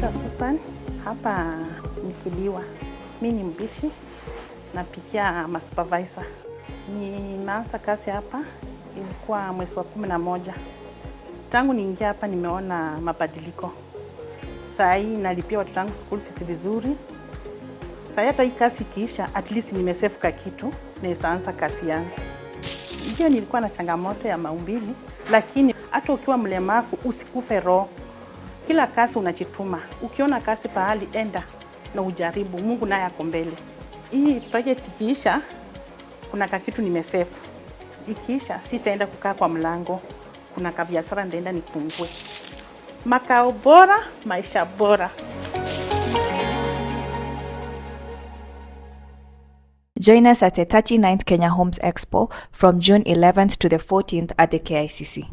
Naitwa Susan, hapa Nikiliwa. Mimi ni mpishi napikia supervisor. Nimeanza kazi hapa ilikuwa mwezi wa 11. Tangu niingia hapa nimeona mabadiliko. Saa hii nalipia watoto wangu school fees vizuri. Saa hata hii kazi ikiisha, at least nimesave kitu naweza anza kazi yangu. Ndio nilikuwa na changamoto ya maumbili, lakini hata ukiwa mlemavu usikufe roho. Kila kazi unajituma. Ukiona kazi pahali enda na ujaribu. Mungu naye ako mbele. Hii project ikiisha kuna kitu nimesave. Ikiisha sitaenda kukaa kwa mlango. Kuna kabiashara ndaenda nifungue. Makao bora, maisha bora. Join us at the 39th Kenya Homes Expo from June 11th to the 14th at the KICC.